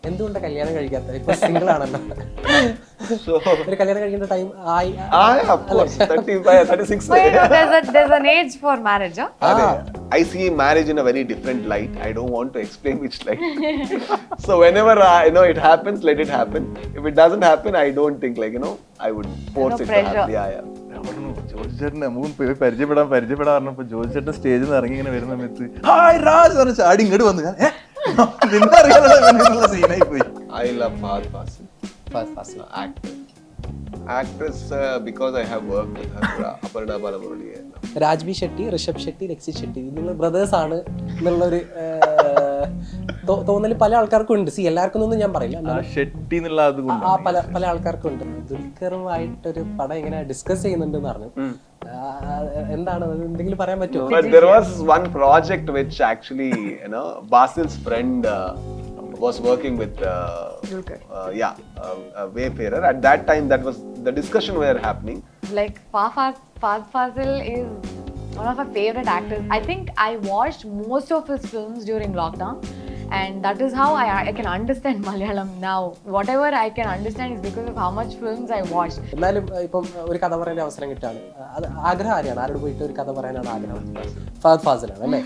എന്തുകൊണ്ട് കല്യാണം കഴിക്കാത്തത്? ഇപ്പൊ സിംഗിൾ ആണല്ലോ. ഒരു കല്യാണം കഴിക്കേണ്ട ടൈം ആയി. Of course, 35, 36. Wait, no, there's an age for marriage, huh? I see marriage in a very different light. I don't want to explain which light. So whenever it happens, let it happen. If it doesn't happen, I don't think I would force it to happen. Yeah. ജോജിച്ചേട്ടനെ നമുക്ക് പരിചയപ്പെടാറുണ്ട്. ജോജിച്ചേട്ടൻ സ്റ്റേജിൽ നിന്ന് ഇറങ്ങി ഇങ്ങനെ വരുന്ന സമയത്ത് hi Raj പറഞ്ഞ ചാടി ഇങ്ങോട്ട് വന്നു. നിന്നെ അറിയാനുള്ള സീനായി പോയി. I love Fahad Fasil. Fahad Fasil. Actress because I have worked with her. Aparna Balamurali. Raj B Shetty, Rishabh Shetty, Rakshith Shetty, നിങ്ങൾ ബ്രദേഴ്സ് ആണ് എന്നുള്ളൊരു തോന്നല് പല ആൾക്കാർക്കും ഉണ്ട്. എല്ലാവർക്കും ഒന്നും ഞാൻ പറയില്ല, ഷെട്ടി പല ആൾക്കാർക്കും ഉണ്ട്. ദുൽഖറുമായിട്ടൊരു പടം ഇങ്ങനെ ഡിസ്കസ് ചെയ്യുന്നുണ്ടെന്ന് പറഞ്ഞു. എന്താണ് എന്തെങ്കിലും പറയാൻ പറ്റുമോ? But there was one project which actually Basil's friend was working with Wayfarer. At that time, that was the discussion were happening. Like Fahad Fasil is one of my favorite actors. I think I watched most of his films during lockdown, and that is how I can understand Malayalam now. Whatever I can understand is because of how much films I watched. എന്നാലും ഇപ്പം ഒരു കഥ പറയാൻ അവസരം കിട്ടാണ്. അത് ആഗ്രഹം ആരെയാണ്? ആരോട് പോയിട്ട് ഒരു കഥ പറയാനാണ് ആഗ്രഹം? ഫഹദ് ഫാസിലാണ് അല്ലേ?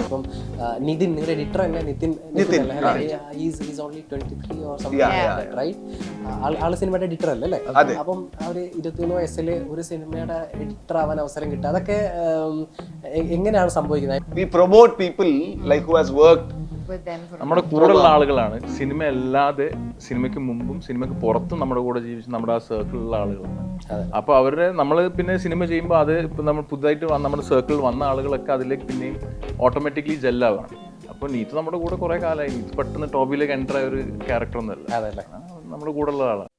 അപ്പം നിതിൻ, നിങ്ങളുടെ എഡിറ്റർ അല്ലേ? Nithin is only 23 or something like that, right? ആള് സിനിമയുടെ എഡിറ്റർ അല്ലേ? അപ്പം അവര് 21 വയസ്സിൽ ഒരു സിനിമയുടെ എഡിറ്റർ ആവാൻ അവസരം കിട്ടുക, അതൊക്കെ എങ്ങനെയാണ് സംഭവിക്കുന്നത്? We promote people like who has worked With them for നമ്മുടെ കൂടെയുള്ള ആളുകളാണ്. സിനിമ അല്ലാതെ സിനിമയ്ക്ക് മുമ്പും സിനിമയ്ക്ക് പുറത്തും നമ്മുടെ കൂടെ ജീവിച്ച് നമ്മുടെ ആ സർക്കിളിലുള്ള ആളുകളാണ്. അപ്പൊ അവരുടെ നമ്മൾ പിന്നെ സിനിമ ചെയ്യുമ്പോൾ അത് ഇപ്പം നമ്മൾ പുതുതായിട്ട് നമ്മുടെ സർക്കിളിൽ വന്ന ആളുകളൊക്കെ അതിലേക്ക് പിന്നെയും ഓട്ടോമാറ്റിക്കലി ജെല്ലാവാണ്. അപ്പോൾ നീത്ത് നമ്മുടെ കൂടെ കുറെ കാലമായി. നീത്ത് പെട്ടെന്ന് ടോബിയിലേക്ക് എൻ്റർ ആയ ഒരു ക്യാരക്ടർ ഒന്നല്ല, നമ്മുടെ കൂടെ ഉള്ള ആളാണ്.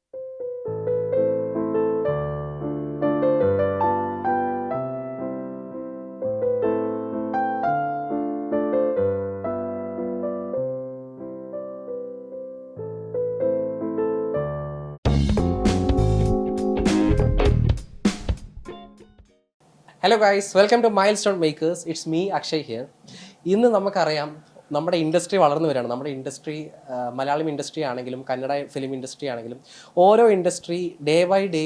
Hello guys, welcome to milestone makers. It's me Akshay here. ഇന്ന് നമുക്കറിയാം നമ്മുടെ ഇൻഡസ്ട്രി വളർന്നു വരികയാണ്. നമ്മുടെ ഇൻഡസ്ട്രി മലയാളം ഇൻഡസ്ട്രി ആണെങ്കിലും കന്നഡ ഫിലിം ഇൻഡസ്ട്രി ആണെങ്കിലും ഓരോ ഇൻഡസ്ട്രി ഡേ ബൈ ഡേ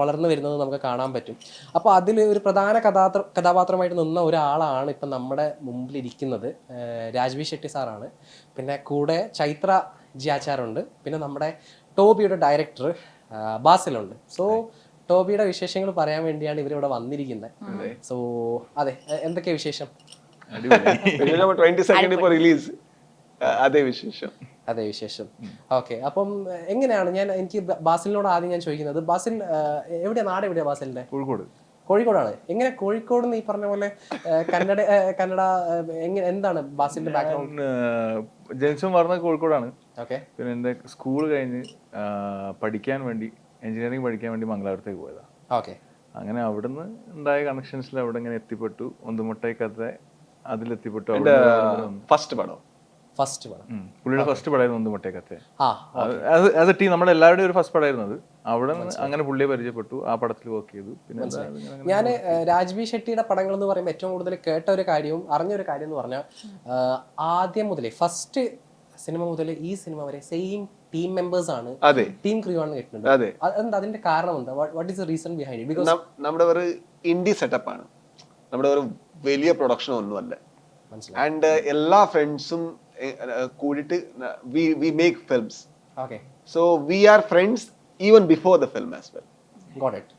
വളർന്നു വരുന്നത് നമുക്ക് കാണാൻ പറ്റും. അപ്പോൾ അതിൽ ഒരു പ്രധാന കഥാപാത്രമായിട്ട് നിന്ന ഒരാളാണ് ഇപ്പം നമ്മുടെ മുമ്പിലിരിക്കുന്നത്. രാജ് ബി ഷെട്ടി സാറാണ്. പിന്നെ കൂടെ ചൈത്ര ജി ആചാരുണ്ട്. പിന്നെ നമ്മുടെ ടോബിയുടെ ഡയറക്ടർ ബാസിലുണ്ട്. സോ ടോബിയുടെ വിശേഷങ്ങൾ പറയാൻ വേണ്ടിയാണ് ഇവരിവിടെ വന്നിരിക്കുന്നത്. സോ അതെ, എന്തൊക്കെയാ വിശേഷം? 22nd ഇപ്പോൾ റിലീസ്. അതേ വിശേഷം. ഓക്കെ, അപ്പം എങ്ങനെയാണ് എനിക്ക് ബാസിലിനോട് ആദ്യം ഞാൻ ചോദിക്കുന്നത്, ബാസിൽ നാട് എവിടെയാ ബാസിലിന്റെ? കോഴിക്കോടാണ്. എങ്ങനെ കോഴിക്കോട് ഈ പറഞ്ഞ പോലെ കന്നഡ എന്താണ് ബാസിലിന്റെ ബാക്ക്ഗ്രൗണ്ട്? ജനിച്ചും പറഞ്ഞത് കോഴിക്കോടാണ്. ഓക്കെ. പിന്നെ എൻ്റെ സ്കൂൾ കഴിഞ്ഞ് പഠിക്കാൻ വേണ്ടി എഞ്ചിനീയറിംഗ് പഠിക്കാൻ വേണ്ടി മംഗലാപുരത്തേക്ക് പോയതാണ്. ഓക്കെ. അങ്ങനെ അവിടുന്ന് ഉണ്ടായ കണക്ഷൻസിൽ അവിടെ ഇങ്ങനെ എത്തിപ്പെട്ടു. ഒന്തു മൊട്ടയ കഥ അതിലെത്തിപ്പെട്ടു. ഫസ്റ്റ് പടം പുള്ളിയുടെ ഫസ്റ്റ് പടമായിരുന്നു ഒന്തു മൊട്ടയ കഥ. അത് ടീം നമ്മുടെ എല്ലാവരുടെയും ഒരു ഫസ്റ്റ് പടമായിരുന്നു അത്. അവിടെ അങ്ങനെ പുള്ളിയെ പരിചയപ്പെട്ടു, ആ പടത്തിൽ വർക്ക് ചെയ്തു. പിന്നെ ഞാൻ രാജ് ബി ഷെട്ടിയുടെ പടങ്ങൾ എന്ന് പറയുമ്പോൾ ഏറ്റവും കൂടുതൽ കേട്ട ഒരു കാര്യവും അറിഞ്ഞൊരു കാര്യം എന്ന് പറഞ്ഞാൽ ആദ്യം മുതലേ ഫസ്റ്റ് സിനിമ മുതൽ ഈ സിനിമ വരെ സെയിം ടീം മെമ്പേഴ്സ് ആണ്, ടീം ക്രൂ ആണ് കേട്ടിട്ടുണ്ട്. എന്താ അതിന്റെ കാരണം എന്താ? What is the reason behind it? Because നമ്മുടെ ഒരു ഇൻഡി സെറ്റപ്പ് ആണ്, നമ്മുടെ ഒരു വലിയ പ്രൊഡക്ഷൻ ഒന്നുമല്ല. ആൻഡ് എല്ലാ ഫ്രണ്ട്സും കൂടിയിട്ട് we make films. Okay. So we are friends even before the film as well. Got it.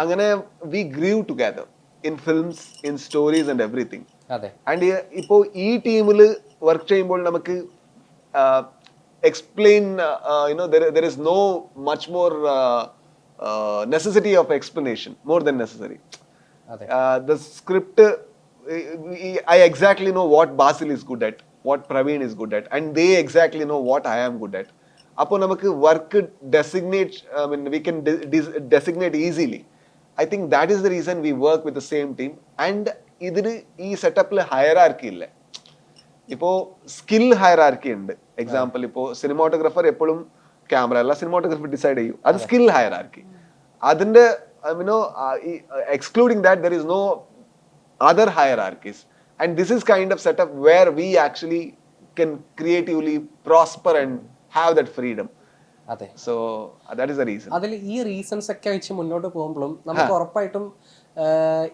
അങ്ങനെ we grieve together in films, in stories and everything. അതെ. ആൻഡ് ഇപ്പോൾ ഈ ടീമിൽ വർക്ക് ചെയ്യുമ്പോൾ നമുക്ക് explain there is no much more necessity of explanation, more than necessary. The script, I exactly know what Basil is good at, what Praveen is good at, and they exactly know what I am good at. Appo namakku work designate, we can designate easily. I think that is the reason we work with the same team. And idil ee setup le hierarchy illa. ഇപ്പോൾ skill hierarchy ഉണ്ട്. Example ഇപ്പോൾ cinematographer എപ്പോഴും camera അല്ല, cinematographer decide ചെയ്യും. അത് skill hierarchy. അതിന്റെ excluding that there is no other hierarchies. And this is kind of setup where we actually can creatively prosper and have that freedom. അതെ. So that is the reason. അതിൽ ഈ reasons ഒക്കെ വെച്ച് മുന്നോട്ട് പോകുമ്പോഴും നമുക്ക് ഉറപ്പായിട്ടും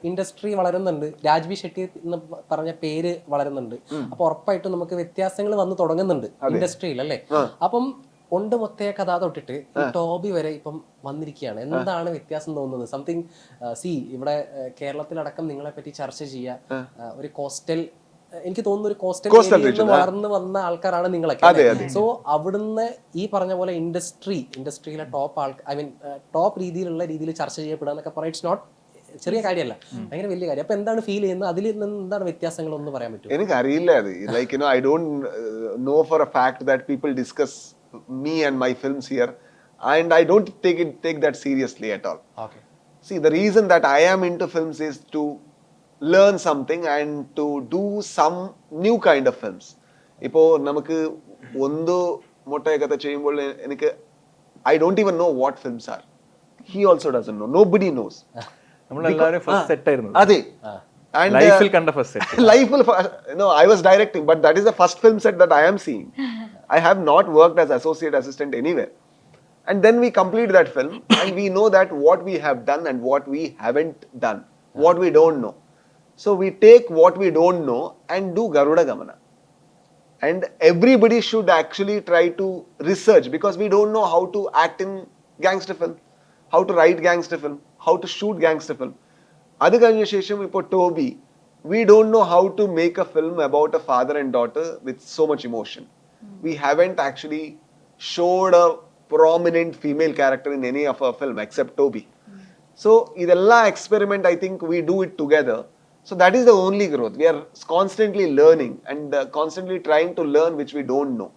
ഇൻഡസ്ട്രി വളരുന്നുണ്ട്. രാജ് ബി ഷെട്ടി എന്ന് പറഞ്ഞ പേര് വളരുന്നുണ്ട്. അപ്പൊ ഉറപ്പായിട്ടും നമുക്ക് വ്യത്യാസങ്ങൾ വന്നു തുടങ്ങുന്നുണ്ട് ഇൻഡസ്ട്രിയിൽ അല്ലേ. അപ്പം ഒണ്ട് മൊത്തയ കഥ തൊട്ടിട്ട് ടോബി വരെ ഇപ്പം വന്നിരിക്കുകയാണ്. എന്താണ് വ്യത്യാസം തോന്നുന്നത്? സംതിങ് ഇവിടെ കേരളത്തിലടക്കം നിങ്ങളെ പറ്റി ചർച്ച ചെയ്യുക, ഒരു കോസ്റ്റൽ, എനിക്ക് തോന്നുന്നു ഒരു കോസ്റ്റൽ വളർന്നു വന്ന ആൾക്കാരാണ് നിങ്ങളൊക്കെ. സോ അവിടുന്ന് ഈ പറഞ്ഞ പോലെ ഇൻഡസ്ട്രിയിലെ ടോപ്പ് ടോപ്പ് രീതിയിൽ ചർച്ച ചെയ്യപ്പെടുക എന്നൊക്കെ പറയാം. ഇറ്റ്സ് നോട്ട് ചെറിയ കാര്യമല്ല, ഭയങ്കര വലിയ കാര്യം. അപ്പൊ എന്താണ് ഫീൽ ചെയ്യുന്നത്? അതിൽ നിന്ന് എന്താണ് വ്യത്യാസങ്ങൾ ഒന്ന് പറയാൻ പറ്റും? എനിക്ക് അറിയില്ല അത്. Like I don't know for a fact that people discuss me and my films here, and I don't take that seriously at all. Okay. See, the reason that I am into films is to learn something and to do some new kind of films. Ipo namakku Ondu Motteya Kathe cheyyumbol enikku I don't even know what films are. He also doesn't know. Nobody knows. നമ്മൾ എല്ലാവരും first set ആയിരുന്നു. അതെ. And ലൈഫിൽ കണ്ട first set. Life no, I was directing, but that is the first film set that I am seeing. I have not worked as associate assistant anywhere. And then we complete that film and we know that what we have done and what we haven't done, what we don't know. So we take what we don't know and do Garuda Gamana. And everybody should actually try to research, because we don't know how to act in gangster film, how to write gangster film, how to shoot gangster film. Adu kazhinja shesham ipo Toby, we don't know how to make a film about a father and daughter with so much emotion. We haven't actually showed a prominent female character in any of our film except Toby. So idella experiment, I think we do it together. So that is the only growth. We are constantly learning and constantly trying to learn which we don't know.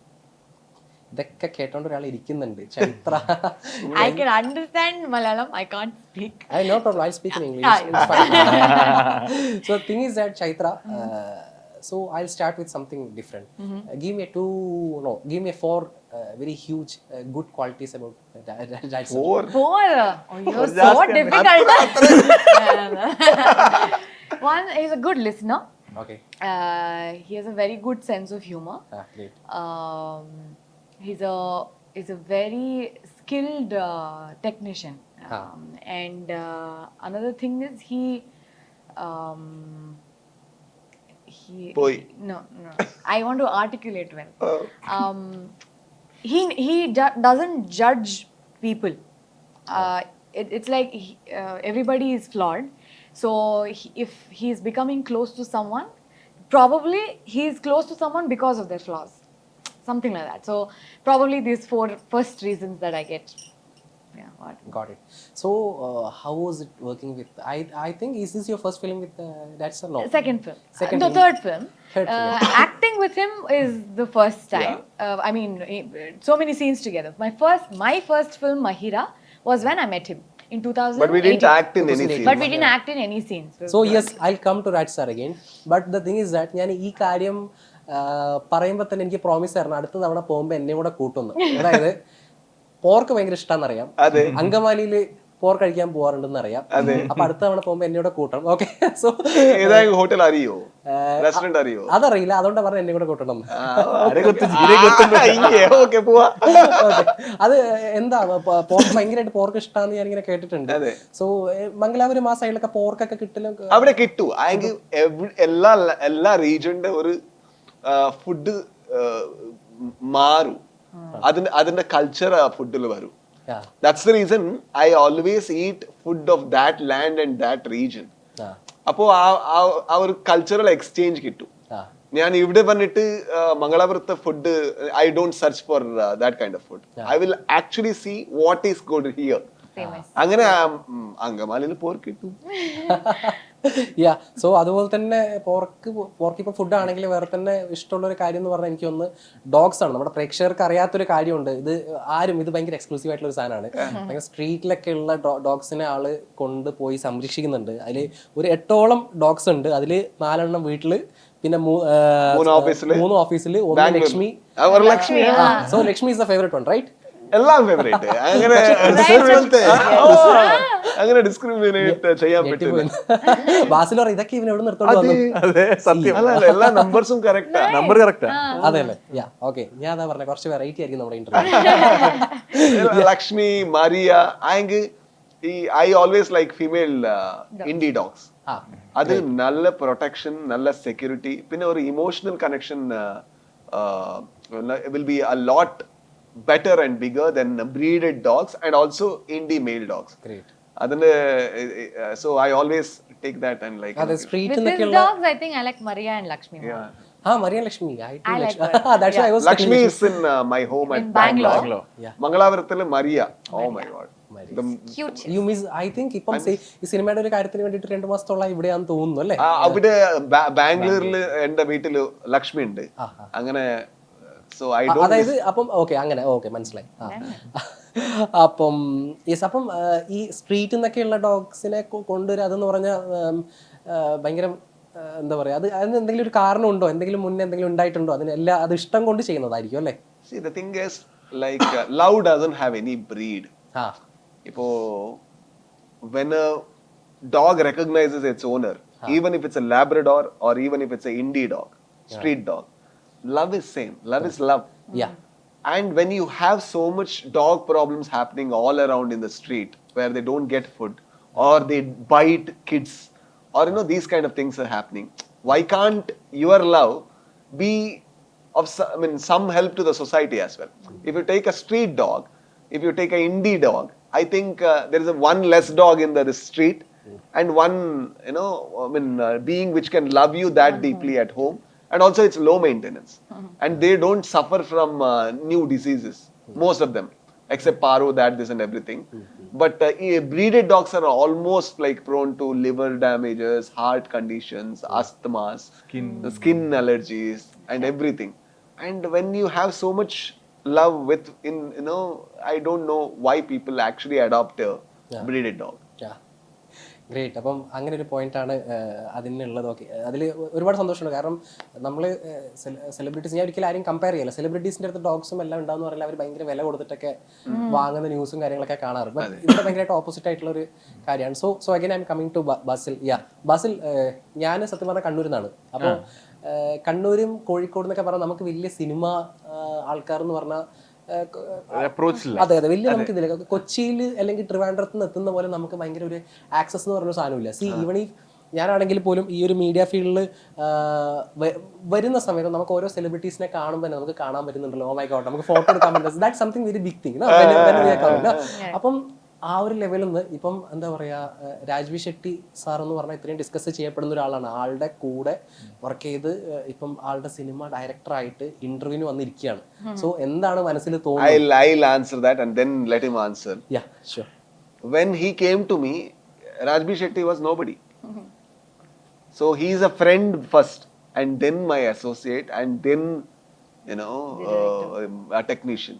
ഇതൊക്കെ കേട്ടോണ്ട് ഒരാൾ ഇരിക്കുന്നുണ്ട്. Chaitra. I can understand Malayalam, I can't speak. No problem, I'll speak in English. It's fine. So the thing is that Chaitra, so I'll start with something different. Give me 4 very huge good qualities about that. 4. Oh, you're so difficult. One, he's a good listener. Okay. He has a very good sense of humor. Great. He's a very skilled technician. And another thing is he Boy. No. I want to articulate well. He doesn't judge people. It's like everybody is flawed. So if he is becoming close to someone, probably he is close to someone because of their flaws. Something like that. So probably these 4 first reasons that I get. Yeah, what? Got it. So how was it working with? I think is this your first film with that's a no. Second film. Second Third film. Third film. Acting with him is the first time. I mean, so many scenes together. My first film Mahira was when I met him in 2000. But we didn't act in any scene. But we didn't act in any scenes. So yes, I'll come to Raj sir again. But the thing is that ഞാൻ ഈ കാര്യം പറയുമ്പോൾ തന്നെ എനിക്ക് promise ആയിരുന്നു അടുത്ത തവണ പോകുമ്പോൾ എന്നെ കൂടെ കൂട്ടുന്നു. അതായത് പോർക്ക് ഭയങ്കര ഇഷ്ടമാണെന്ന് അറിയാം, അങ്കമാലിയിൽ പോർക്ക് കഴിക്കാൻ പോവാറുണ്ടെന്ന് അറിയാം. അപ്പൊ അടുത്ത തവണ പോകുമ്പോ എന്നോട് കൂട്ടണം. ഓക്കെ. സോ ഹോട്ടൽ അറിയോ, റെസ്റ്റോറന്റ് അറിയോ? അതറിയില്ല, അതുകൊണ്ട് പറഞ്ഞ എന്നെ കൂടെ കൂട്ടണം. അത് എന്താ പോർക്ക് ഭയങ്കരമായിട്ട് പോർക്ക് ഇഷ്ടമാണെന്ന് ഞാനിങ്ങനെ കേട്ടിട്ടുണ്ട്. സോ മംഗലാപുരം ആ സൈഡിലൊക്കെ പോർക്കൊക്കെ കിട്ടലും അവിടെ കിട്ടൂ. എല്ലാ റീജിയന്റെ ഒരു ഫുഡ് മാറും, അതിന്റെ കൾച്ചർ ആ ഫുഡിൽ വരും. That's the reason I always eat food of that land and that region. അപ്പോ ആ ഒരു കൾച്ചറൽ എക്സ്ചേഞ്ച് കിട്ടും. ഞാൻ ഇവിടെ വന്നിട്ട് മംഗളാപുരത്തെ food I don't search for that kind of food. I will actually see what is good here. അങ്ങനെ അങ്കമാലിയിൽ പോർക്ക് കിട്ടും. യാ, സോ അതുപോലെ തന്നെ പോർക്ക് ഇപ്പോൾ ഫുഡ് ആണെങ്കിൽ വേറെ തന്നെ ഇഷ്ടമുള്ള ഒരു കാര്യം എന്ന് പറഞ്ഞാൽ എനിക്ക് ഒന്ന് ഡോഗ്സ് ആണ്. നമ്മുടെ പ്രേക്ഷകർക്ക് അറിയാത്തൊരു കാര്യമുണ്ട്, ഇത് ഭയങ്കര എക്സ്ക്ലൂസീവ് ആയിട്ടുള്ള ഒരു സാധനമാണ്. ഭയങ്കര സ്ട്രീറ്റിലൊക്കെ ഉള്ള ഡോഗ്സിനെ ആള് കൊണ്ടുപോയി സംരക്ഷിക്കുന്നുണ്ട്. അതിൽ ഒരു 8ഓളം ഡോഗ്സ് ഉണ്ട്. അതിൽ 4 വീട്ടില്, പിന്നെ 3 ഓഫീസിൽ, ഒന്ന് Lakshmi. So Lakshmi is the favourite one, right? എല്ലാം ഫേവറേറ്റ്. അങ്ങനെ ഡിസ്ക്രിമിനേറ്റ് ചെയ്യാൻ പറ്റില്ല. ബാസിൽ പറയും ഇതൊക്കെ ഇവൻ എവിടെ നിർത്തോണ്ട് അല്ല എല്ലാ നമ്പേഴ്സും കറക്റ്റാ. Number correct. അതെ അല്ലേ? ഓക്കെ, ഞാൻ അതാ പറഞ്ഞ കുറച്ച് വെറൈറ്റി ആയിരിക്കും നമ്മുടെ interview. Lakshmi, Maria, I always like female indie dogs. അത് നല്ല പ്രൊട്ടക്ഷൻ, നല്ല സെക്യൂരിറ്റി, പിന്നെ ഒരു emotional connection will be a lot better and bigger than breeded dogs and also indie male dogs. Great. Adane so I always take that and like street with these dogs I think I like Maria and Lakshmi more. Maria and Lakshmi. I like that's why I was Lakshmi is in my home in at Bangalore. Mangalavarathil Maria. Oh my god. Cute. You miss I think ഇപ്പം ഈ സിനിമയുടെ ഒരു കാര്യത്തിന് വേണ്ടിയിട്ട് 2 മാസത്തോളം ഇവിടെയാന്ന് തോന്നുന്നു അല്ലേ? അവിടെ ബാംഗ്ലൂരിൽ എന്റെ വീട്ടില് ലക്ഷ്മി ഉണ്ട്. അങ്ങനെ so I don't. അതായത് അപ്പം ഓക്കെ, അങ്ങനെ ഓക്കെ, മനസ്സിലായി. അപ്പം അപ്പം ഈ സ്ട്രീറ്റിൽ നിന്നൊക്കെയുള്ള ഡോഗ്സിനെ കൊണ്ടുവരിക അതെന്ന് പറഞ്ഞാൽ ഭയങ്കര എന്താ പറയാ, അതിന് എന്തെങ്കിലും ഒരു കാരണമുണ്ടോ, എന്തെങ്കിലും മുന്നേ എന്തെങ്കിലും ഉണ്ടായിട്ടുണ്ടോ? അതിനെല്ലാം അത് ഇഷ്ടം കൊണ്ട് ചെയ്യുന്നതായിരിക്കും അല്ലേ? See the thing is like love doesn't have any breed. Ipo when a dog recognizes its owner, even if it's a Labrador or even if it's a indie dog, street dog, love is same. Love is love. Yeah. And when you have so much dog problems happening all around in the street where they don't get food or they bite kids or these kind of things are happening, why can't your love be of some help to the society as well? If you take a street dog, if you take a indie dog, I think there is one less dog in the street and one being which can love you that deeply at home, and also it's low maintenance and they don't suffer from new diseases, most of them, except paro, this and everything. But breeded dogs are almost like prone to liver damages, heart conditions, asthmas, skin allergies and everything. And when you have so much love with I don't know why people actually adopt a breeded dog. Great. അപ്പം അങ്ങനെ ഒരു പോയിന്റാണ് അതിനുള്ളതൊക്കെ. അതിൽ ഒരുപാട് സന്തോഷമുണ്ട്. കാരണം നമ്മൾ celebrities, ഞാൻ ഒരിക്കലും ആരും കമ്പയർ ചെയ്യില്ല, സെലിബ്രിറ്റീസിൻ്റെ അടുത്ത് ഡോഗ്സും എല്ലാം ഉണ്ടാകുന്ന പറഞ്ഞാൽ അവർ ഭയങ്കര വില കൊടുത്തിട്ടൊക്കെ വാങ്ങുന്ന ന്യൂസും കാര്യങ്ങളൊക്കെ കാണാറ്. ബട്ട് ഇവിടെ ഭയങ്കരമായിട്ട് ഓപ്പോസിറ്റ് ആയിട്ടുള്ള ഒരു കാര്യമാണ്. So again I'm coming to Basil. Basil, ഞാൻ സത്യം പറഞ്ഞാൽ കണ്ണൂരിൽ നിന്നാണ്. അപ്പോൾ കണ്ണൂരും കോഴിക്കോട് എന്നൊക്കെ പറഞ്ഞാൽ നമുക്ക് വലിയ സിനിമ ആൾക്കാർ എന്ന് പറഞ്ഞാൽ അതെ വലിയ നമുക്ക് ഇതില്ല. കൊച്ചിയിൽ അല്ലെങ്കിൽ ട്രിവാൻഡ്രത്ത് നിന്ന് എത്തുന്ന പോലെ നമുക്ക് ഭയങ്കര ഒരു ആക്സസ് എന്ന് പറഞ്ഞൊരു സാധനമില്ല. ഈവൺ ഈ ഞാനാണെങ്കിൽ പോലും ഈ ഒരു മീഡിയ ഫീൽഡിൽ വരുന്ന സമയത്ത് നമുക്ക് ഓരോ സെലിബ്രിറ്റീസിനെ കാണുമ്പോൾ തന്നെ നമുക്ക് കാണാൻ പറ്റുന്നുണ്ടല്ലോ, ഓ മൈ ഗോഡ്, നമുക്ക് ഫോട്ടോ എടുക്കാൻ പറ്റുന്നത്, that something very big thing. അപ്പം ആ ഒരു ലെവലിൽ നിന്ന് ഇപ്പം എന്താ പറയാ, രാജ് ബി ഷെട്ടി സാർ എന്ന് പറഞ്ഞാൽ ഇത്രയും ഡിസ്കസ് ചെയ്യപ്പെടുന്ന ഒരാളാണ്. ആളുടെ കൂടെ വർക്ക് ചെയ്ത് ഇപ്പം ആളുടെ സിനിമ ഡയറക്ടറായിട്ട് ഇന്റർവ്യൂവിന് വന്നിരിക്കുകയാണ്. സോ എന്താണ് മനസ്സിൽ തോന്നുന്നത്? I'll answer that and then let him answer. Yeah, sure. When he came to me, Raj B Shetty was nobody. So he is a friend first and then my associate and then a technician,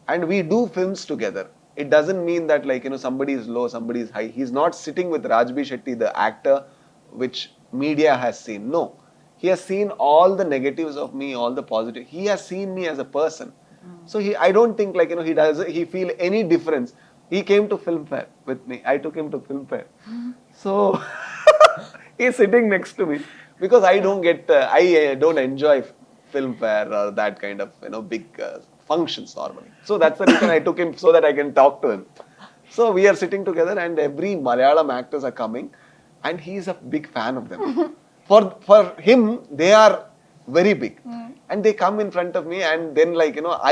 and we do films together. It doesn't mean that somebody is low, somebody is high. He's not sitting with Raj B Shetty, the actor which media has seen. No, he has seen all the negatives of me, all the positive. He has seen me as a person. So I don't think he feel any difference. He came to Filmfare with me. I took him to Filmfare. So he's sitting next to me because I don't enjoy Filmfare or that kind of big functions normally. So that's the reason I took him, so that I can talk to him. So we are sitting together and every Malayalam actors are coming and he is a big fan of them. For him, they are very big. And they come in front of me and then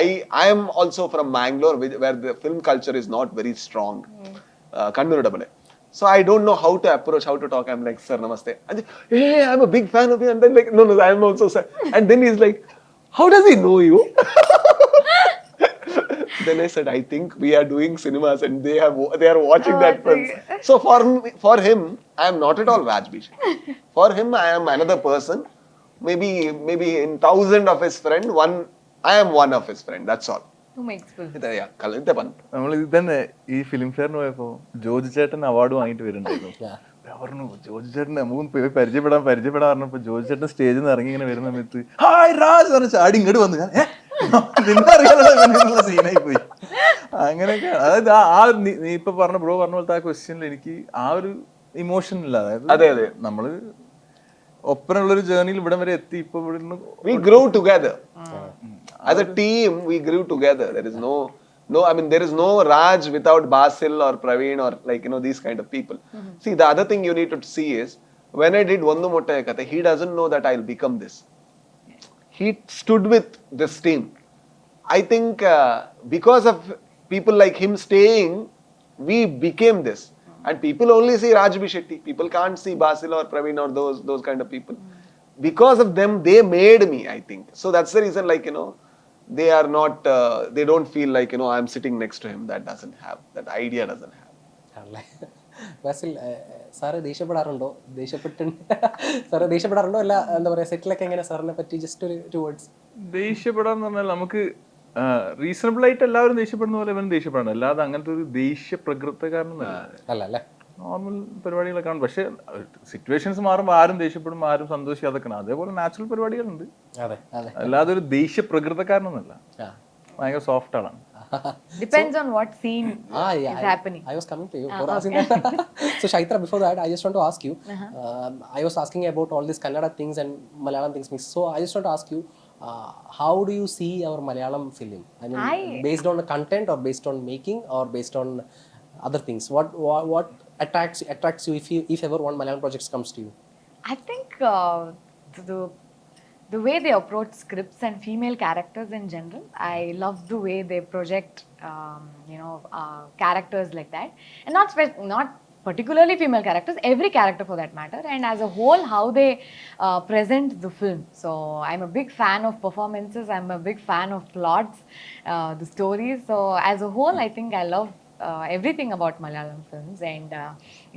I am also from Bangalore where the film culture is not very strong. Kannada. So I don't know how to approach, how to talk. I'm like, sir, namaste. And then, hey, I'm a big fan of you. And then no, I am also sir. And then he's like, how does he know you? Then I said, I think we are doing cinemas and they are watching that film. So for him, I am not at all Raj B. For him, I am another person. Maybe in 1,000 of his friend, I am one of his friend. That's all. Who makes films? നമ്മൾ ഇത് തന്നെ ഈ film ഫെയറിന് പോയപ്പോ ജോജി ചേട്ടൻ award വാങ്ങിട്ട് വരുന്നുണ്ടായിരുന്നു. പറഞ്ഞു ജോജി ചേട്ടൻ നമുക്ക് പരിചയപ്പെടാൻ പറഞ്ഞപ്പോ ജോജി ചേട്ടൻ സ്റ്റേജിൽ നിന്ന് ഇറങ്ങി ഇങ്ങനെ വരുന്ന സമയത്ത് ഹായ് രാജ് പറഞ്ഞ ചാടി ഇങ്ങോട്ട് വന്നു. നിന്നറിയാനുള്ള സീനായി പോയി. അങ്ങനെയൊക്കെയാണ്. അതായത് നീ ഇപ്പൊ പറഞ്ഞ ബ്രോ പറഞ്ഞ പോലത്തെ ആ ക്വസ്റ്റ്യനിൽ എനിക്ക് ആ ഒരു ഇമോഷൻ ഇല്ല. അതായത് നമ്മള് ഒപ്പനുള്ളൊരു ജേർണിയിൽ ഇവിടം വരെ എത്തി. ഇപ്പൊ ഇവിടുന്ന് we grew together as a team. We grew together. There is no I mean there is no Raj without Basil or Praveen or like these kind of people. See, the other thing you need to see is when I did Ondu Motteya Kathe, he doesn't know that I'll become this. He stood with this team. I think because of people like him staying, we became this. And people only see Raj B, Shetty. People can't see Basil or Praveen or those kind of people. Because of them, they made me, I think. So that's the reason, like, they are not, they don't feel like, I'm sitting next to him. That doesn't have, that idea doesn't have. ആണല്ലേ? Basil, sir ദേഷ്യപ്പെടാറുണ്ടോ? Sir ദേഷ്യപ്പെടാറുണ്ടോ? അല്ല, എന്താ പറയുക, സെറ്റിലൊക്കെ എങ്ങനെ സാറിനെ പറ്റി just ഒരു words? ദേഷ്യപ്പെടാന്ന് പറഞ്ഞാൽ നമുക്ക് റീസണബിൾ ആയിട്ട് എല്ലാവരും ദേഷ്യപ്പെടുന്ന പോലെ ഇവൻ ദേഷ്യപ്പെടണം. അല്ലാതെ അങ്ങനത്തെ ഒരു ദേഷ്യ പ്രകൃതക്കാരനല്ല. നോർമൽ പരിപാടികളൊക്കെ ആണ്. പക്ഷെ സിറ്റുവേഷൻസ് മാറുമ്പോൾ ആരും ദേഷ്യപ്പെടും, ആരും സന്തോഷിക്കാതൊക്കെയാണ്. അതേപോലെ നാച്ചുറൽ പരിപാടികളുണ്ട്. അല്ലാതെ ഒരു ദേഷ്യ പ്രകൃതക്കാരനൊന്നല്ല. ഭയങ്കര സോഫ്റ്റ് ആളാണ്. Depends on what scene is happening. I was coming to you. So Shaitra, before that, I just want to ask you. I was asking about all these Kannada things and Malayalam things mixed. So I just want to ask you, how do you see our Malayalam film? I mean, based on the content or based on making or based on other things? What attracts you if ever one Malayalam project comes to you? I think the way they approach scripts and female characters in general, I love the way they project, characters like that, and not particularly female characters, every character for that matter, and as a whole, how they present the film. So I'm a big fan of performances. I'm a big fan of plots, the stories. So as a whole, I think I love everything about Malayalam films, and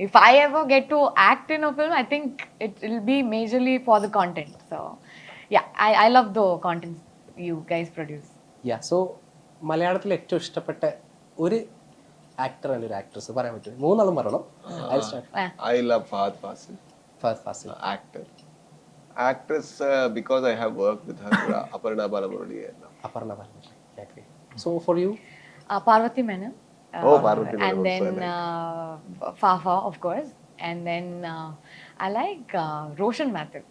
if I ever get to act in a film, I think it will be majorly for the content. So yeah, I love the content you guys produce. Yeah, so മലയാളത്തിൽ ഏറ്റവും ഇഷ്ടപ്പെട്ട ഒരു actor and ഒരു actress പറയാൻ പറ്റും? മൂന്നാളും പറയണം. I love Fahad Fasil. Fahad Fasil. Actor. Actress, because I have worked with her, Aparna Balamurali. Aparna Balamurali. Okay. So for you? Parvati Menon. Parvati Menon. And then Fafa, of course. And then I like Roshan Mathur.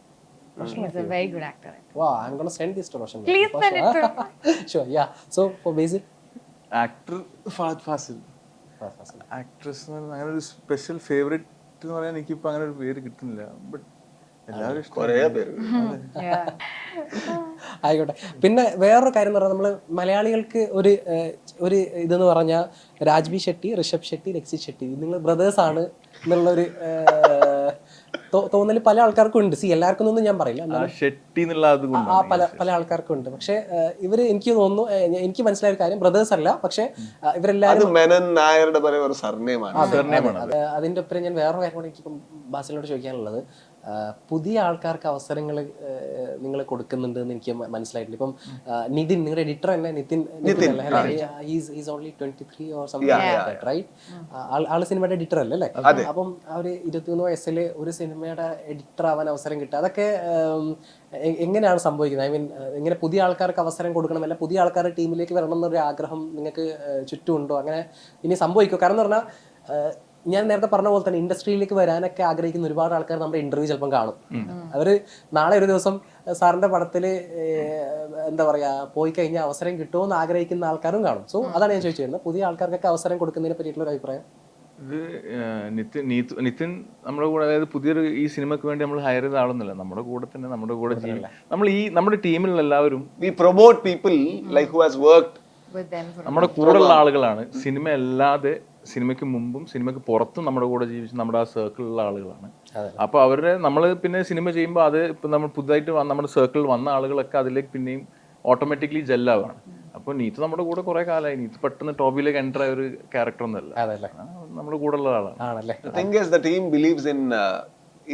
Roshan is a very good actor. Wow, I'm going to send this to Roshan. Please send it to him. Sure, yeah. So for Basil? Actor Fahadh Faasil. Actress അങ്ങനെ ഒരു special favourite എന്ന് പറയാൻ എനിക്കിപ്പോൾ അങ്ങനെ ഒരു പേര് കിട്ടുന്നില്ല. But എല്ലാവരും ആയിക്കോട്ടെ. പിന്നെ വേറൊരു കാര്യം എന്ന് പറഞ്ഞാൽ നമ്മൾ മലയാളികൾക്ക് ഒരു ഇതെന്ന് പറഞ്ഞാൽ രാജ് ബി ഷെട്ടി, ഋഷഭ് ഷെട്ടി, രക്സിത് ഷെട്ടി, നിങ്ങൾ ബ്രദേഴ്സ് ആണ് എന്നുള്ളൊരു തോന്നൽ പല ആൾക്കാർക്കും ഉണ്ട്. എല്ലാവർക്കും ഒന്നും ഞാൻ പറയില്ല, ഷെട്ടി പല ആൾക്കാർക്കും ഉണ്ട്. പക്ഷെ ഇവര് എനിക്ക് തോന്നുന്നു, എനിക്ക് മനസ്സിലായ ഒരു കാര്യം, ബ്രദേഴ്സ് അല്ല, പക്ഷെ ഇവരെല്ലാവരും അതിന്റെ ഒപ്പം ഞാൻ വേറൊരു കാര്യം കൂടെ എനിക്കിപ്പം ബാസിലിനോട് ചോദിക്കാനുള്ളത്, പുതിയ ആൾക്കാർക്ക് അവസരങ്ങൾ നിങ്ങൾ കൊടുക്കുന്നുണ്ട് എന്ന് എനിക്ക് മനസ്സിലായിട്ടുണ്ട്. ഇപ്പം നിതിൻ, നിങ്ങളുടെ എഡിറ്റർ തന്നെ Nithin is only 23 or something like that, right? ആള് സിനിമയുടെ എഡിറ്റർ അല്ലേ? അപ്പം അവര് 23 വയസ്സിൽ ഒരു സിനിമയുടെ എഡിറ്റർ ആവാൻ അവസരം കിട്ടുക, അതൊക്കെ എങ്ങനെയാണ് സംഭവിക്കുന്നത്? ഐ മീൻ, എങ്ങനെ പുതിയ ആൾക്കാർക്ക് അവസരം കൊടുക്കണം, അല്ല പുതിയ ആൾക്കാരുടെ ടീമിലേക്ക് വരണം എന്നൊരു ആഗ്രഹം നിങ്ങൾക്ക് ചുറ്റുമുണ്ടോ? അങ്ങനെ ഇനി സംഭവിക്കും? കാരണം എന്ന് പറഞ്ഞാൽ ഞാൻ നേരത്തെ പറഞ്ഞ പോലെ തന്നെ ഇൻഡസ്ട്രിയിലേക്ക് വരാനൊക്കെ ആഗ്രഹിക്കുന്ന ഒരുപാട് ആൾക്കാർ നമ്മുടെ ഇന്റർവ്യൂ ചിലപ്പം കാണും. അവര് നാളെ ഒരു ദിവസം സാറിന്റെ പടത്തില് എന്താ പറയാ പോയി കഴിഞ്ഞാൽ അവസരം കിട്ടുമോ എന്ന് ആഗ്രഹിക്കുന്ന ആൾക്കാരും കാണും. സോ അതാണ് ഞാൻ ചോദിച്ചിരുന്നത്, പുതിയ ആൾക്കാർക്കൊക്കെ അവസരം കൊടുക്കുന്നതിനെ പറ്റിയിട്ടുള്ള ഒരു അഭിപ്രായം. ഇത് നിതിൻ നമ്മുടെ കൂടെ, അതായത് പുതിയൊരു ഈ സിനിമയ്ക്ക് വേണ്ടി നമ്മൾ ഹയർ ചെയ്ത ആളൊന്നുമില്ല, നമ്മുടെ കൂടെ തന്നെ, നമ്മുടെ കൂടെ നമ്മൾ നമ്മുടെ ടീമിലുള്ള എല്ലാവരും നമ്മുടെ കൂടെയുള്ള ആളുകളാണ്. സിനിമ അല്ലാതെ സിനിമയ്ക്ക് മുമ്പും സിനിമയ്ക്ക് പുറത്തും നമ്മുടെ കൂടെ ജീവിച്ച് നമ്മുടെ ആ സർക്കിളിലുള്ള ആളുകളാണ്. അപ്പോൾ അവരുടെ നമ്മൾ പിന്നെ സിനിമ ചെയ്യുമ്പോൾ അത് ഇപ്പം നമ്മൾ പുതുതായിട്ട് നമ്മുടെ സർക്കിളിൽ വന്ന ആളുകളൊക്കെ അതിലേക്ക് പിന്നെയും ഓട്ടോമാറ്റിക്കലി ജെല്ലാവാണ്. അപ്പോൾ നീത്ത് നമ്മുടെ കൂടെ കുറെ കാലമായി. നീത്ത് പെട്ടെന്ന് ടോപ്പിലേക്ക് എൻ്റർ ആയ ഒരു ക്യാരക്ടർ ഒന്നല്ല, നമ്മുടെ കൂടെ ഉള്ള ആളാണ്. The thing is, the team believes in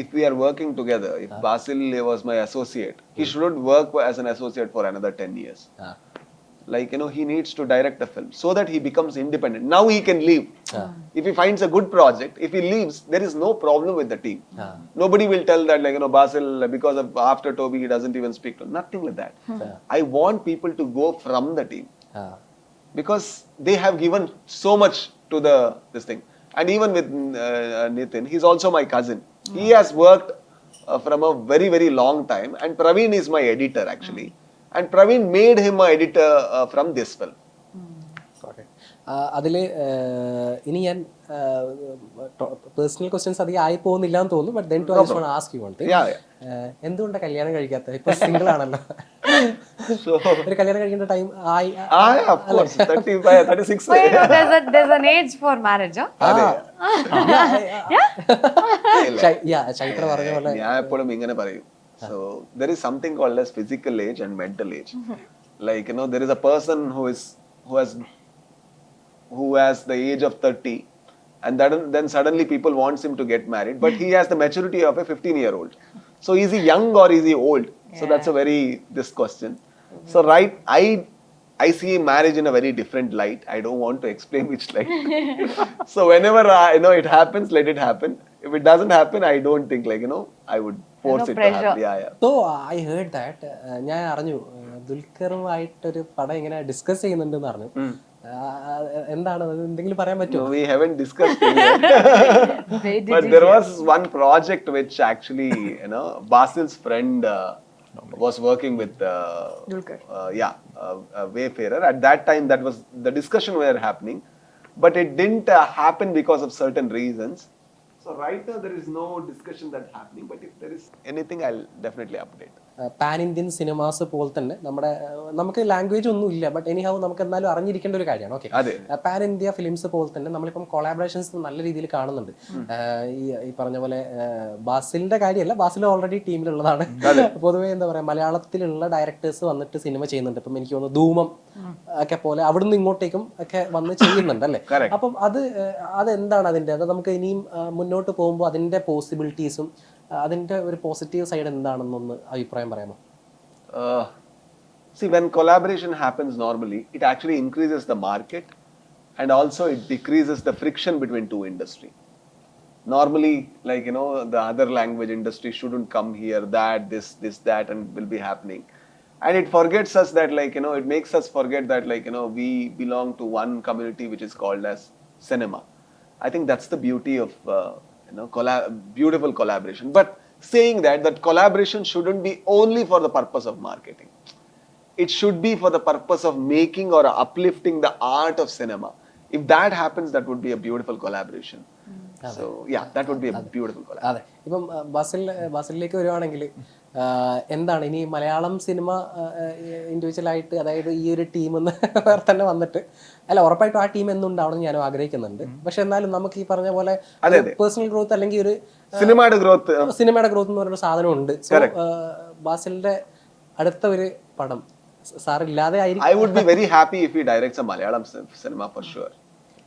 if we are working together, if Basil was my associate, he shouldn't work as an associate for another 10 years. Like, he needs to direct the film so that he becomes independent. Now he can leave. If he finds a good project, if he leaves, there is no problem with the team. Nobody will tell that, like, Basil, because of after Toby, he doesn't even speak to. Nothing like that. I want people to go from the team because they have given so much to this thing. And even with Nitin, he's also my cousin. He has worked from a very, very long time, and Praveen is my editor actually. And Praveen made him my editor from this film. അതിൽ ഇനി ഞാൻ personal questions അധികം ആയി പോകുന്നില്ല എന്ന് തോന്നുന്നു. But then to I just want to ask you one thing. എന്തുകൊണ്ടാണ് കല്യാണം കഴിക്കാത്തത്? ഇപ്പൊ സിംഗിൾ ആണല്ലോ. ഒരു കല്യാണം കഴിക്കേണ്ട ടൈം ആയി? Of course, 35, 36. Wait, there's an age for marriage, Chaitra പറഞ്ഞ പോലെ ഞാൻ എപ്പോഴും ഇങ്ങനെ പറയും. So there is something called as physical age and mental age. Like, there is a person who has the age of 30, and then suddenly people wants him to get married, but he has the maturity of a 15-year-old. So is he young or is he old? So that's a very this question. So right, I see marriage in a very different light. I don't want to explain which light. So whenever it happens, let it happen. If it doesn't happen, I don't think I would force it to happen. So I heard that ഞാൻ അറിഞ്ഞു ദുൽഖറുമായിട്ടൊരു പടം ഇങ്ങനെ discuss ചെയ്യുന്നുണ്ടെന്ന് അറിഞ്ഞു. എന്താണ് എന്തെങ്കിലും പറയാൻ പറ്റുമോ? We haven't discussed it yet. But there was one project which actually, Basil's friend was working with Wayfarer. At that time, that was the discussion were happening, but it didn't happen because of certain reasons. So right now there is no discussion that's happening, but if there is anything, I'll definitely update. Pan Indian cinemas പോലെ തന്നെ നമുക്ക് language ഒന്നും ഇല്ല, but anyhow നമുക്ക് എന്നാലും അറിഞ്ഞിരിക്കേണ്ട ഒരു കാര്യമാണ്. ഓക്കെ, പാൻ ഇന്ത്യ ഫിലിംസ് പോലെ തന്നെ നമ്മളിപ്പം കൊളാബറേഷൻസ് നല്ല രീതിയിൽ കാണുന്നുണ്ട്. ഈ പറഞ്ഞ പോലെ ബാസിലിന്റെ കാര്യമല്ല, ബാസിൽ ഓൾറെഡി ടീമിലുള്ളതാണ്. പൊതുവെ എന്താ പറയാ, മലയാളത്തിലുള്ള ഡയറക്ടേഴ്സ് വന്നിട്ട് സിനിമ ചെയ്യുന്നുണ്ട്. ഇപ്പം എനിക്ക് തോന്നുന്നു ധൂമം ഒക്കെ പോലെ അവിടുന്ന് ഇങ്ങോട്ടേക്കും ഒക്കെ വന്ന് ചെയ്യുന്നുണ്ട് അല്ലേ? അപ്പം അതെന്താണ് അതിന്റെ, അത് നമുക്ക് ഇനിയും മുന്നോട്ട് പോകുമ്പോൾ അതിന്റെ പോസിബിലിറ്റീസും അതിന്റെ ഒരു പോസിറ്റീവ് സൈഡ് എന്താണെന്നൊന്ന് അഭിപ്രായം പറയാമോ? See, when collaboration happens normally, it actually increases the market and also it decreases the friction between two industries. Normally, like, the other language industry shouldn't come here, that and will be happening. And it forgets us that, like, it makes us forget that, like, we belong to one community which is called as cinema. I think that's the beauty of beautiful collaboration. But saying that collaboration shouldn't be only for the purpose of marketing. It should be for the purpose of making or uplifting the art of cinema. If that happens, that would be a beautiful collaboration. So yeah, that would be a beautiful collaboration. അതെ, ഇപ്പം ബാസിലേക്ക് വരുവാണെങ്കിൽ എന്താണ് ഇനി Malayalam cinema ഇൻഡിവിജ്വലായിട്ട്, അതായത് ഈ ഒരു team എന്ന് തന്നെ വന്നിട്ട്, അല്ല ഉറപ്പായിട്ടും ആ ടീം എന്നുണ്ടാവണം ഞാൻ ആഗ്രഹിക്കുന്നുണ്ട്. പക്ഷെ എന്നാലും നമുക്ക് ഈ പറഞ്ഞ പോലെ പേഴ്സണൽ ഗ്രോത്ത് അല്ലെങ്കിൽ ഒരു സിനിമയുടെ ഗ്രോത്ത് എന്ന് പറയുന്ന സാധനം ഉണ്ട്. സോ ബാസിലിന്റെ അടുത്ത ഒരു പടം സാർ ഇല്ലാതെ ആയിരിക്കും. I would be very happy if he directs a Malayalam cinema for sure.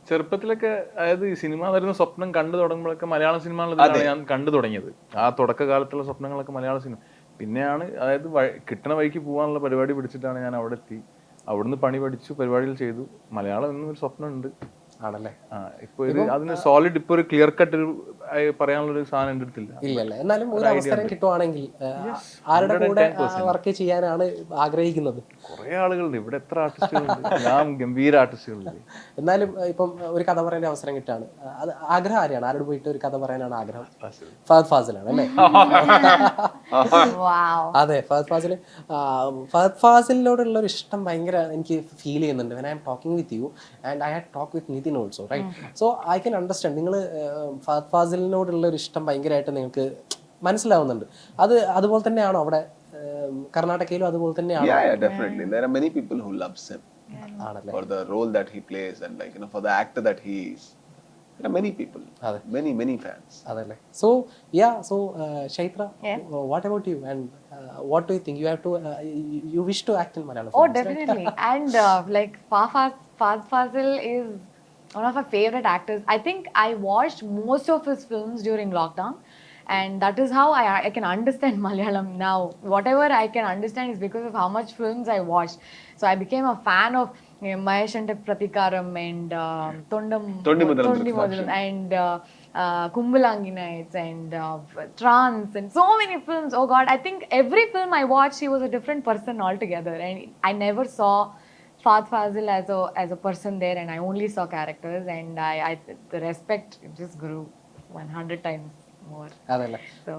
ചെറുപ്പത്തിലൊക്കെ, അതായത് ഈ സിനിമ വരുന്ന സ്വപ്നം കണ്ടു തുടങ്ങുമ്പോഴൊക്കെ മലയാളം സിനിമ ഞാൻ കണ്ടു തുടങ്ങിയത്. ആ തുടക്കകാലത്തുള്ള സ്വപ്നങ്ങളൊക്കെ മലയാള സിനിമ. പിന്നെയാണ്, അതായത് കിട്ടണ വഴിക്ക് പോകാനുള്ള പരിപാടി പിടിച്ചിട്ടാണ് ഞാൻ അവിടെ എത്തി. അവിടുന്ന് പണി പഠിച്ചു, പരിപാടികൾ ചെയ്തു. മലയാളം എന്നൊരു സ്വപ്നം ഉണ്ട് ആണല്ലേ? ഇപ്പൊ അതിന് സോളിഡ് ഇപ്പൊ ഒരു ക്ലിയർ കട്ട് ഒരു പറയാനുള്ള സാധനം എൻ്റെ അടുത്തില്ല. ഇല്ലല്ലേ? എന്നാലും ഒരു അവസരം കിട്ടുവാണെങ്കിൽ ആരുടെ കൂടെ വർക്ക് ചെയ്യാനാണ് ആഗ്രഹിക്കുന്നത്? കുറെ ആളുകളുണ്ട് ഇവിടെ, എത്ര ആർട്ടിസ്റ്റുകളുണ്ട്, ഞാൻ ഗംഭീര ആർട്ടിസ്റ്റുകളുണ്ട്. എന്നാലും ഇപ്പം ഒരു കഥ പറയാൻ അവസരം കിട്ടാണ്, അത് ആഗ്രഹം ആരെയാണ്? ആരോട് പോയിട്ട് ഒരു കഥ പറയാനാണ് ആഗ്രഹം? ഫഹദ് ഫാസിലാണ് അല്ലേ? അതെ, ഫഹദ് ഫാസിലിനോടുള്ള ഒരു ഇഷ്ടം ഭയങ്കര എനിക്ക് ഫീൽ ചെയ്യുന്നുണ്ട്. when I am talking with you and I had talked with Nitin also, right? So I can understand നിങ്ങൾ ഫഹദ് ഫാസിലിനോടുള്ള ഒരു ഇഷ്ടം ഭയങ്കരമായിട്ട് നിങ്ങൾക്ക് മനസ്സിലാവുന്നുണ്ട്. അതുപോലെ തന്നെയാണോ അവിടെ കർണാടകയിലും? അതുപോലെ തന്നെയാണോ? Yeah, definitely. There are many people who loves him for the role that he plays and, like, for the actor that he is. There are many people, many fans. Adale. So Shaitra, what about you, and what do you think? You have to you wish to act in Malayalam films? Oh, definitely. Right? And like Fahad Fasil is one of my favorite actors. I think I watched most of his films during lockdown, And that is how I can understand Malayalam now. Whatever I can understand is because of how much films I watched. So I became a fan of Maheshante Pratikaram and Tondi Mudalam and Kumbalangi Nights and Trance and so many films. Oh God, I think every film I watched, he was a different person altogether. And I never saw Fahad Fasil as a person there, and I only saw characters, and the respect just grew 100 times more. അതല്ലേ So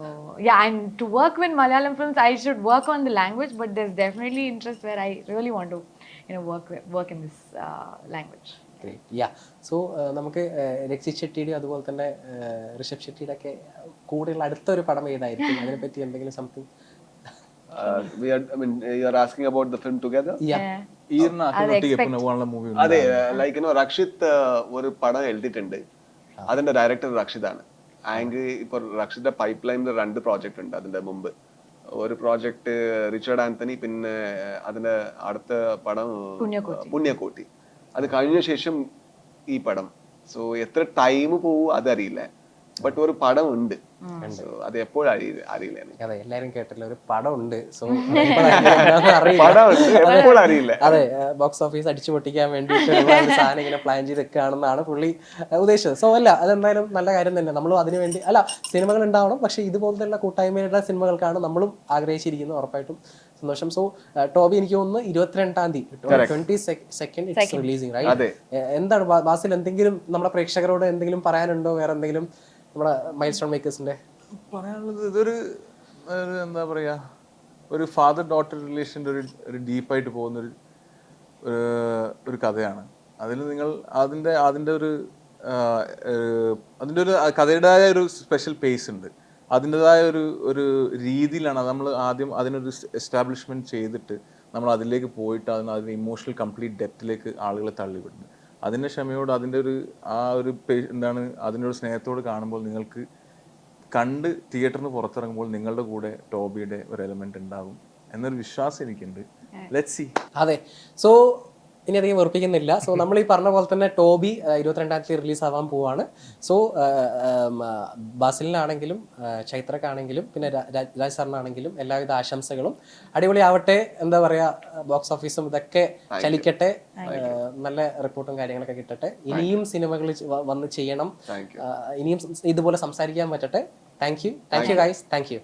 yeah, and to work with Malayalam films, I should work on the language, but there's definitely interest where I really want to, work in this language. Yeah so നമുക്ക് രക്ഷിത് ഷെട്ടിയുടെയും അതുപോലെ തന്നെ ഋഷഭ് ഷെട്ടിയുടെ ഒക്കെ കൂടെയുള്ള അടുത്തൊരു പടം ഏതായിരിക്കും, അതിനെപ്പറ്റി എന്തെങ്കിലും something? You are asking about the film together? അതെ, ലൈക്ക് റക്ഷിത് ഒരു പടം എഴുതിയിട്ടുണ്ട്. അതിന്റെ ഡയറക്ടർ റക്ഷിതാണ്. ആങ്ക് ഇപ്പൊ റക്ഷിന്റെ പൈപ്പ് ലൈനിൽ 2 പ്രോജക്റ്റ് ഉണ്ട്. അതിന്റെ മുമ്പ് ഒരു പ്രോജക്റ്റ് റിച്ചർഡ് ആന്റണി, പിന്നെ അതിന്റെ അടുത്ത പടം പുണ്യക്കോട്ടി. അത് കഴിഞ്ഞ ശേഷം ഈ പടം. സോ എത്ര ടൈം പോവും അതറിയില്ല, ബട്ട് ഒരു പടം ഉണ്ട്. അത് എപ്പോഴും അറിയില്ല. അതെ, എല്ലാരും കേട്ടല്ലോ ഒരു പടം ഉണ്ട്. സോ അറിയില്ല. അതെ, ബോക്സ് ഓഫീസ് അടിച്ചു പൊട്ടിക്കാൻ വേണ്ടിയിട്ടുള്ള ഒരു സാധനം ഇങ്ങനെ പ്ലാൻ ചെയ്ത് വെക്കുകയാണെന്നാണ് പുള്ളി ഉദ്ദേശിച്ചത്. സോ അല്ല, അതെന്തായാലും നല്ല കാര്യം തന്നെ. നമ്മളും അതിനു വേണ്ടി അല്ല, സിനിമകൾ ഉണ്ടാവണം, പക്ഷെ ഇതുപോലത്തെ കൂട്ടായ്മയുടെ സിനിമകൾക്കാണ് നമ്മളും ആഗ്രഹിച്ചിരിക്കുന്നത്. ഉറപ്പായിട്ടും സന്തോഷം. സോ ടോബി, എനിക്ക് തോന്നുന്നു 22-ാം തീയതി 22nd ഇറ്റ്സ് റിലീസിങ്, റൈറ്റ്? എന്താണ് ബാസിൽ എന്തെങ്കിലും നമ്മുടെ പ്രേക്ഷകരോട് എന്തെങ്കിലും പറയാനുണ്ടോ? വേറെ എന്തെങ്കിലും നമ്മുടെ മൈൽസ്റ്റോൺ മേക്കേഴ്സിന്റെ പറയാനുള്ളത്? ഇതൊരു എന്താ പറയാ, ഒരു ഫാദർ ഡോട്ടർ റിലേഷൻ്റെ ഒരു ഡീപ്പായിട്ട് പോകുന്ന ഒരു കഥയാണ്. അതിൽ നിങ്ങൾ അതിൻ്റെ ഒരു കഥയുടേതായ ഒരു സ്പെഷ്യൽ പേസ് ഉണ്ട്. അതിൻ്റെതായ ഒരു രീതിയിലാണ് നമ്മൾ ആദ്യം അതിനൊരു എസ്റ്റാബ്ലിഷ്മെൻറ്റ് ചെയ്തിട്ട് നമ്മൾ അതിലേക്ക് പോയിട്ട് അതിന് ഇമോഷണൽ കംപ്ലീറ്റ് ഡെപ്തിലേക്ക് ആളുകളെ തള്ളിവിടുന്നത്. അതിൻ്റെ ക്ഷമയോട് അതിൻ്റെ എന്താണ് അതിനൊരു സ്നേഹത്തോട് കാണുമ്പോൾ നിങ്ങൾക്ക് കണ്ട് തിയേറ്ററിന് പുറത്തിറങ്ങുമ്പോൾ നിങ്ങളുടെ കൂടെ ടോബിയുടെ ഒരു എലമെന്റ് ഉണ്ടാകും എന്നൊരു വിശ്വാസം എനിക്കുണ്ട്. Let's see. അതെ, സോ ഇനി അധികം വെറുപ്പിക്കുന്നില്ല. സോ നമ്മൾ ഈ പറഞ്ഞ പോലെ തന്നെ ടോബി 22-ാം തീയതി റിലീസ് ആവാൻ പോവാണ്. സോ ബാസിലിനാണെങ്കിലും ചൈത്രക്കാണെങ്കിലും പിന്നെ രാജ് സാറിനാണെങ്കിലും എല്ലാവിധ ആശംസകളും. അടിപൊളിയാവട്ടെ, എന്താ പറയാ, ബോക്സ് ഓഫീസും ഇതൊക്കെ ചലിക്കട്ടെ, നല്ല റിപ്പോർട്ടും കാര്യങ്ങളൊക്കെ കിട്ടട്ടെ. ഇനിയും സിനിമകൾ വന്ന് ചെയ്യണം, ഇനിയും ഇതുപോലെ സംസാരിക്കാൻ പറ്റട്ടെ. Thank you guys. Thank U.